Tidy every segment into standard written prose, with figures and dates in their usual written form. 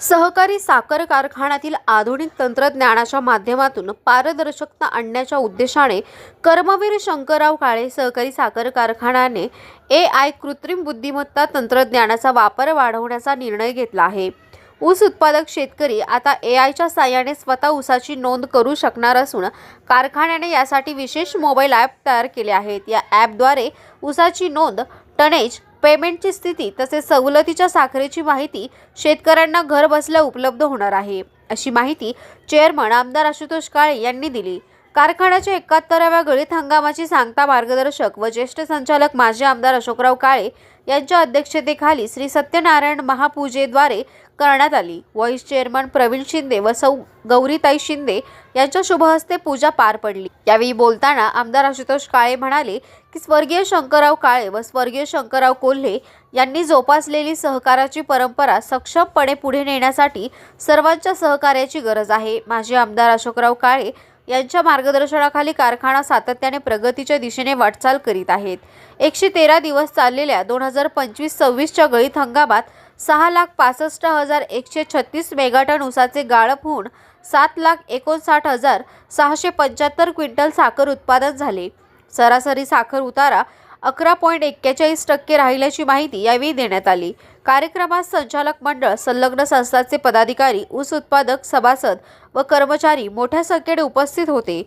सहकारी साखर कारखान्यातील आधुनिक तंत्रज्ञानाच्या माध्यमातून पारदर्शकता आणण्याच्या उद्देशाने कर्मवीर शंकरराव काळे सहकारी साखर कारखान्याने AI कृत्रिम बुद्धिमत्ता तंत्रज्ञानाचा वापर वाढवण्याचा निर्णय घेतला आहे। ऊस उत्पादक शेतकरी आता AIच्या साहाय्याने स्वतः ऊसाची नोंद करू शकणार असून कारखान्याने यासाठी विशेष मोबाईल ॲप तयार केले आहेत। या ॲपद्वारे ऊसाची नोंद, टनेज, पेमेंटची स्थिती तसेच सवलतीच्या साखरेची माहिती शेतकऱ्यांना घरबसल्या उपलब्ध होणार आहे, अशी माहिती चेअरमन आमदार आशुतोष काळे यांनी दिली। कारखान्याच्या 71व्या गळीत हंगामाची सांगता मार्गदर्शक व ज्येष्ठ संचालक माजी आमदार अशोकराव काळे यांच्या अध्यक्षतेखाली श्री सत्यनारायण महापूजेद्वारे करण्यात आली। व्हाईस चेअरमन प्रवीण शिंदे व सौ गौरीताई शिंदे यांच्या शुभहस्ते पूजा पार पडली। यावेळी बोलताना आमदार आशुतोष काळे म्हणाले की स्वर्गीय शंकरराव काळे व स्वर्गीय शंकरराव कोल्हे यांनी जोपासलेली सहकाराची परंपरा सक्षमपणे पुढे नेण्यासाठी सर्वांच्या सहकार्याची गरज आहे। माजी आमदार अशोकराव काळे यांच्या मार्गदर्शनाखाली कारखाना सातत्याने प्रगतीच्या दिशेने वाटचाल करीत आहेत। 113 दिवस चाललेल्या 2025-26च्या गळीत हंगामात 6,65,136 मेगाटन ऊसाचे गाळप होऊन 7,59,675 क्विंटल साखर उत्पादन झाले। सरासरी साखर उतारा 11.41% राहिल्याची माहिती यावेळी देण्यात आली। कार्यक्रमात संचालक मंडळ, संलग्न संस्थांचे पदाधिकारी, ऊस उत्पादक सभासद व कर्मचारी मोठ्या संख्येने उपस्थित होते।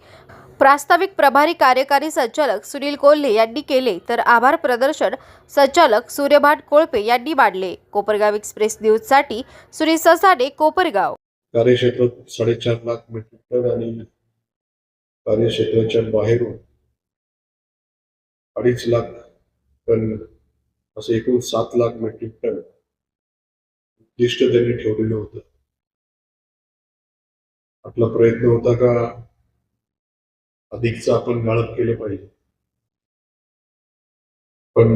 प्रास्ताविक प्रभारी कार्यकारी संचालक सुनील कोल्हे यांनी केले तर आभार प्रदर्शन संचालक सूर्यभान कोळपे यांनी मांडले। कोपरगाव एक्सप्रेस न्यूजसाठी सुनील ससाने, कोपरगाव। कार्यक्षेत्रात 4.5 लाख मेट्रिक टन आणि कार्यक्षेत्राच्या बाहेरून 2.5 लाख टन असे एकूण 7 लाख मेट्रिक टन उद्दिष्ट त्यांनी ठेवलेलं होतं। आपला प्रयत्न होता का अधिकचं आपण गाळप केलं पाहिजे, पण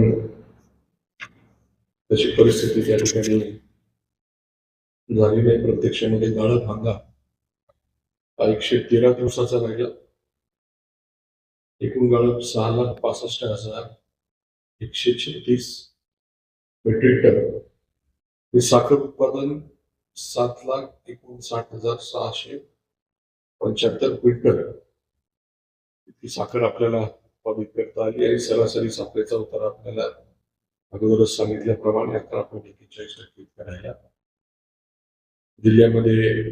तशी परिस्थिती त्या ठिकाणी झाली नाही। प्रत्यक्षामध्ये गाळप हंगाम 113 दिवसाचा राहिला। एकूण गाळप 6,65,136 मेट्रिक टन। हे साखर उत्पादन 7,59,675 क्विंटल इतकी साखर आपल्याला उत्पादित करता आली आणि सरासरी साखरेचा उतारा आपल्याला अगोदरच सांगितल्याप्रमाणे 11.41% इतका राहिला। जिल्ह्यामध्ये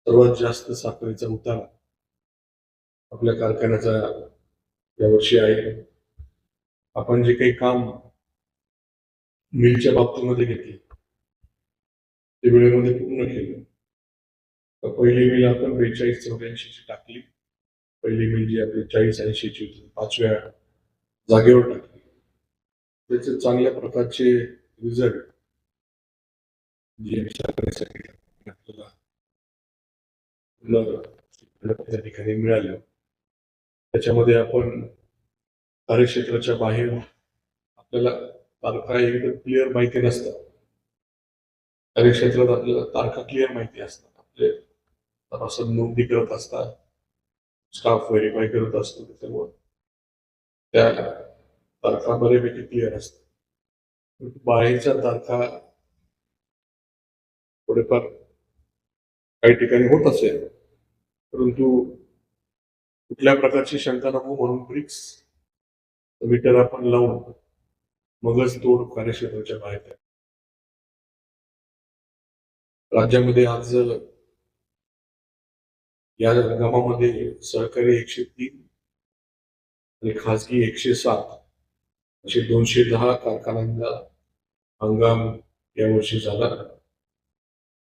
सर्वात जास्त साखरेचा उतारा आपल्या कारखान्याचा यावर्षी आहे। आपण जे काही काम मिलच्या बाबतीमध्ये घेतले ते वेळेमध्ये पूर्ण केलं। पहिली मिल आपण 42-84 टाकली। पहिली मिल जी आपली 40-80 ची होती 5व्या जागेवर टाकली। त्याचे चांगल्या प्रकारचे रिझल्ट जी त्या ठिकाणी मिळाले। त्याच्यामध्ये आपण कार्यक्षेत्राच्या बाहेर आपल्याला तारखा एकदम क्लिअर माहिती नसतात। कार्यक्षेत्रात आपल्याला तारखा क्लिअर माहिती असतात। आपले असं नोंदी करत असतात, स्टाफ व्हेरीफाय करत असतो, त्याच्यामुळे त्या तारखा बऱ्यापैकी क्लिअर असतात। बाहेरच्या तारखा थोडेफार काही ठिकाणी होत असेल, परंतु कुठल्या प्रकारची शंका नको म्हणून ब्रिक्स मीटर आपण लावून मगच तोड कार्यक्षेत्राच्या बाहेर। राज्यामध्ये आज या हंगामामध्ये सहकारी 103 आणि खासगी 107 असे 210 कारखान्यांना हंगाम यावर्षी झाला।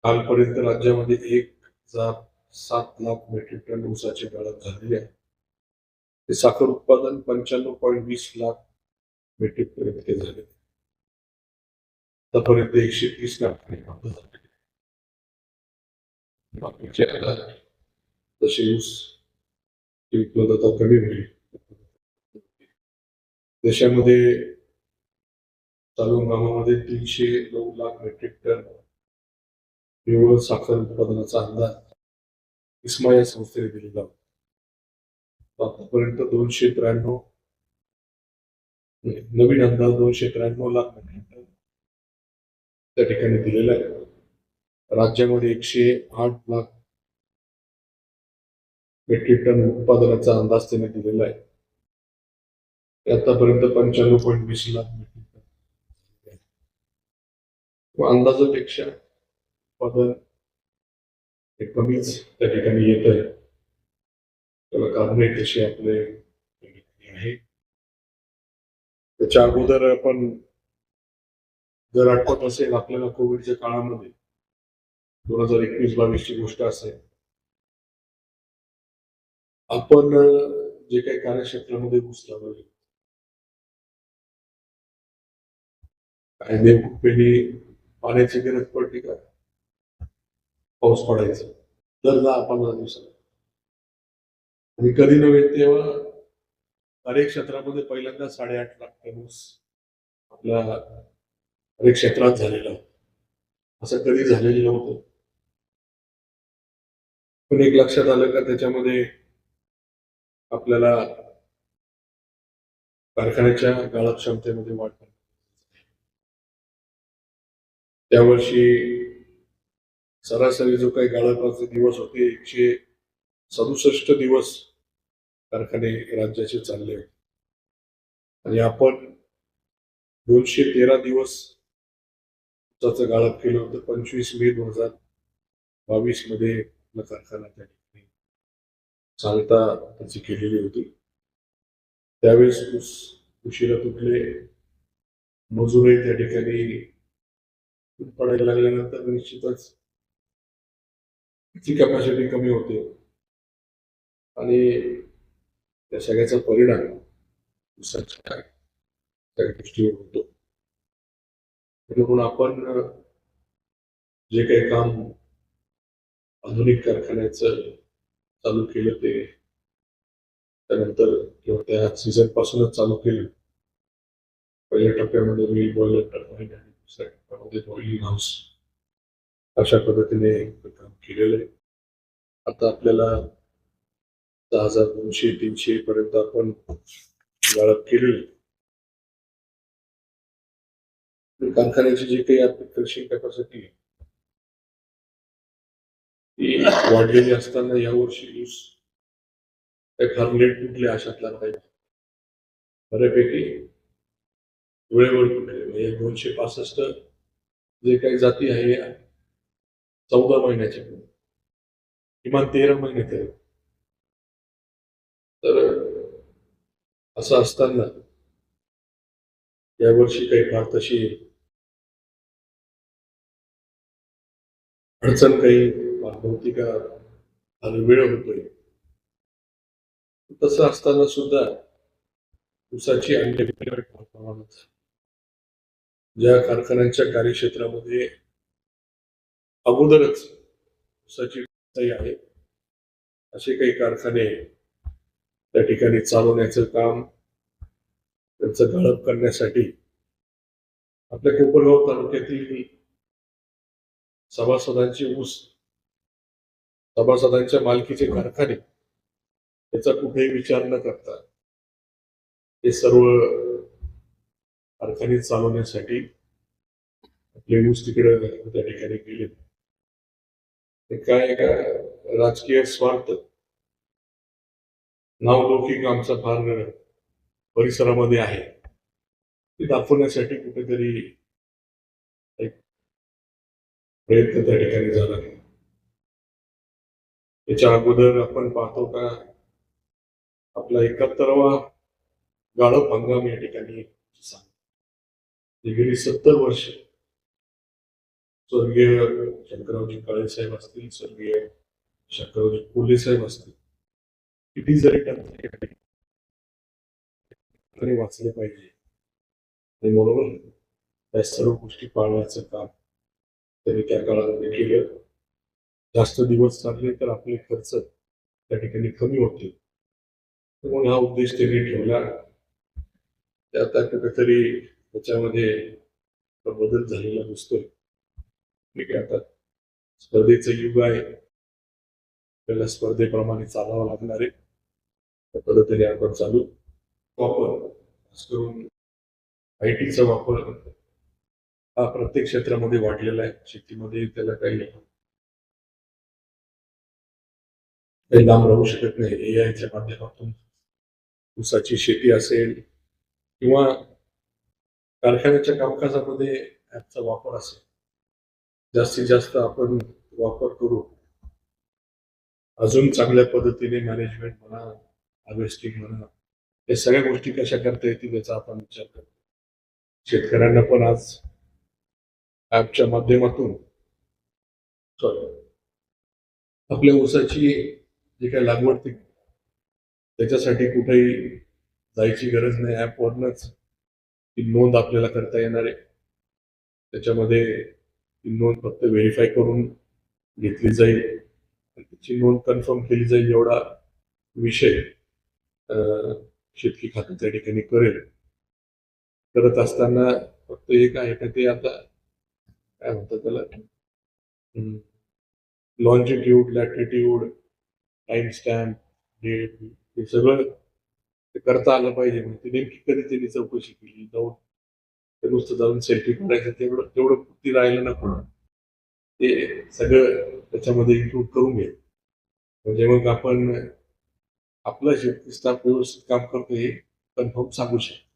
कालपर्यंत राज्यामध्ये 1,07 लाख मेट्रिक टन ऊसाचे गाळप झालेले आहे। ते साखर उत्पादन 95.20 लाख मेट्रिक टन इतके झाले। आतापर्यंत 130 कारखाने बंद झाले। तसे ऊस उपलब्धता कमी होईल। देशामध्ये चालू हंगामामध्ये 309 लाख मेट्रिक टन केवळ साखर उत्पादनाचा अंदाज इस्मा या संस्थेने दिलेला होता। आतापर्यंत 293 नवीन अंदाज 293 लाख मेट्रिक टन त्या ठिकाणी दिलेला आहे। राज्यामध्ये 108 लाख मेट्रिक टन उत्पादनाचा अंदाज त्यांनी दिलेला आहे. आतापर्यंत 95.20 लाख मेट्रिक टन अंदाजापेक्षा उत्पादन हे कमीच त्या ठिकाणी येत आहे. त्याला कारणे तशी आपले आहे. त्याच्या अगोदर आपण जर आठवत असेल आपल्याला कोविडच्या काळामध्ये 2021-22 ची गोष्ट असेल, आपण जे काही कार्यक्षेत्रामध्ये ऊस लावले कायदे कुठेही पाण्याची गरज पडली का पाऊस पडायचा दर 10-15 दिवसात आणि कधी नव्हे तेव्हा कार्यक्षेत्रामध्ये पहिल्यांदा 8.5 लाख टन ऊस आपल्या कार्यक्षेत्रात झालेला असं कधी झालेलं नव्हतं. पण एक लक्षात आलं का त्याच्यामध्ये आपल्याला कारखान्याच्या गाळप क्षमतेमध्ये वाढ झाली. त्यावर्षी सरासरी जो काही गाळपाचे दिवस होते 167 दिवस कारखाने राज्याचे चालले होते आणि आपण 213 दिवस ऊसाचं गाळप केलं होतं. 25 मे 2022 मध्ये कारखाना त्या ठिकाणी सांगता त्याची केलेली होती. त्यावेळेस ऊस उशिरा तुटले, मजूरही त्या ठिकाणी पडायला लागल्यानंतर निश्चितच ती कॅपॅसिटी कमी होते आणि त्या सगळ्याचा परिणाम ऊसाच्या सगळ्या गोष्टीवर होतो. म्हणून आपण जे काही काम आधुनिक कारखान्याचं चालू केलं ते त्यानंतर किंवा त्या सीझन पासूनच चालू केलं. पहिल्या टप्प्यामध्ये मिल बॉयलर टर्बाईन आणि दुसऱ्या टप्प्यामध्ये बॉइलिंग हाऊस अशा पद्धतीने काम केलेलं आहे. आता आपल्याला 10,200-300 पर्यंत आपण गाळप केलेलं आहे. कारखान्याची जी काही आपली क्रशिंग कॅपॅसिटी ती वाढलेली असताना यावर्षी ऊस फार लेट तुटले अशातला नाही. बऱ्यापैकी वेळेवर तुटले. म्हणजे 265 जे काही जाती आहे 14 महिन्याचे किमान 13 महिने तरी. तर असं असताना यावर्षी काही फार तशी अडचण काही नव्हती का वेळ होतोय. तसं असताना सुद्धा ऊसाची अन्य प्रमाणात ज्या कारखान्यांच्या कार्यक्षेत्रामध्ये अगोदरच ऊसाची आहे असे काही कारखाने त्या ठिकाणी चालवण्याचं काम त्यांचं गाळप करण्यासाठी आपल्या कोपरगाव तालुक्यातील सभासदांच्या मालकीचे कारखाने याचा कुठेही विचार न करता हे सर्व कारखाने चालवण्यासाठी आपले ऊस तिकडे त्या ठिकाणी गेले. काय का राजकीय स्वार्थ नावलौकिक आमचा फार परिसरामध्ये आहे ते दाखवण्यासाठी कुठेतरी एक प्रयत्न त्या ठिकाणी झाला. याच्या अगोदर आपण पाहतो का आपला 71वा गाळप हंगाम या ठिकाणी गेली 70 वर्ष स्वर्गीय शंकररावजी काळे साहेब असतील, स्वर्गीय शंकररावजी कोल्हे साहेब असतील, किती जरी त्यांनी वाचले पाहिजे आणि म्हणून त्या सर्व गोष्टी पाळण्याचं काम त्यांनी त्या काळामध्ये केलं. जास्त दिवस चालले तर आपले खर्च त्या ठिकाणी कमी होतील म्हणून हा उद्देश त्यांनी ठेवला. आता कुठेतरी त्याच्यामध्ये बदल झालेला दिसतोय. ठीक आहे, आता स्पर्धेचं युग आहे, आपल्याला स्पर्धेप्रमाणे चालावं लागणार आहे. त्या पद्धतीने आपण चालू वापर करून IT चा वापर हा प्रत्येक क्षेत्रामध्ये वाढलेला आहे. शेतीमध्ये त्याला काही काही लांब राहू शकत नाही. एआयच्या माध्यमातून ऊसाची शेती असेल किंवा कारखान्याच्या कामकाजामध्ये ॲपचा वापर असेल, जास्तीत जास्त आपण वापर करू. अजून चांगल्या पद्धतीने मॅनेजमेंट म्हणा, हार्वेस्टिंग म्हणा, या सगळ्या गोष्टी कशा करता येतील याचा आपण विचार करतो. शेतकऱ्यांना पण आज ॲपच्या माध्यमातून आपल्या ऊसाची जी काही लागवड ती त्याच्यासाठी कुठेही जायची गरज नाही. ॲपवरनंच ती नोंद आपल्याला करता येणार आहे. त्याच्यामध्ये ती नोंद फक्त व्हेरीफाय करून घेतली जाईल. त्याची नोंद कन्फर्म केली जाईल एवढा विषय शेतकी खातं त्या ठिकाणी करेल. करत असताना फक्त एक आहे का ते आता काय म्हणतात त्याला longitude, latitude, time stamp, date हे सगळं ते करता आलं पाहिजे. म्हणजे नेमकी कधी त्यांनी चौकशी केली, जाऊन नुसतं जाऊन सेल्फी काढायचं तेवढं ती राहिलं नको. ते सगळं त्याच्यामध्ये इन्क्लूड करून घे. म्हणजे मग आपण आपला शेतकी स्टाफ व्यवस्थित काम करतो हे कन्फर्म सांगू शकतो.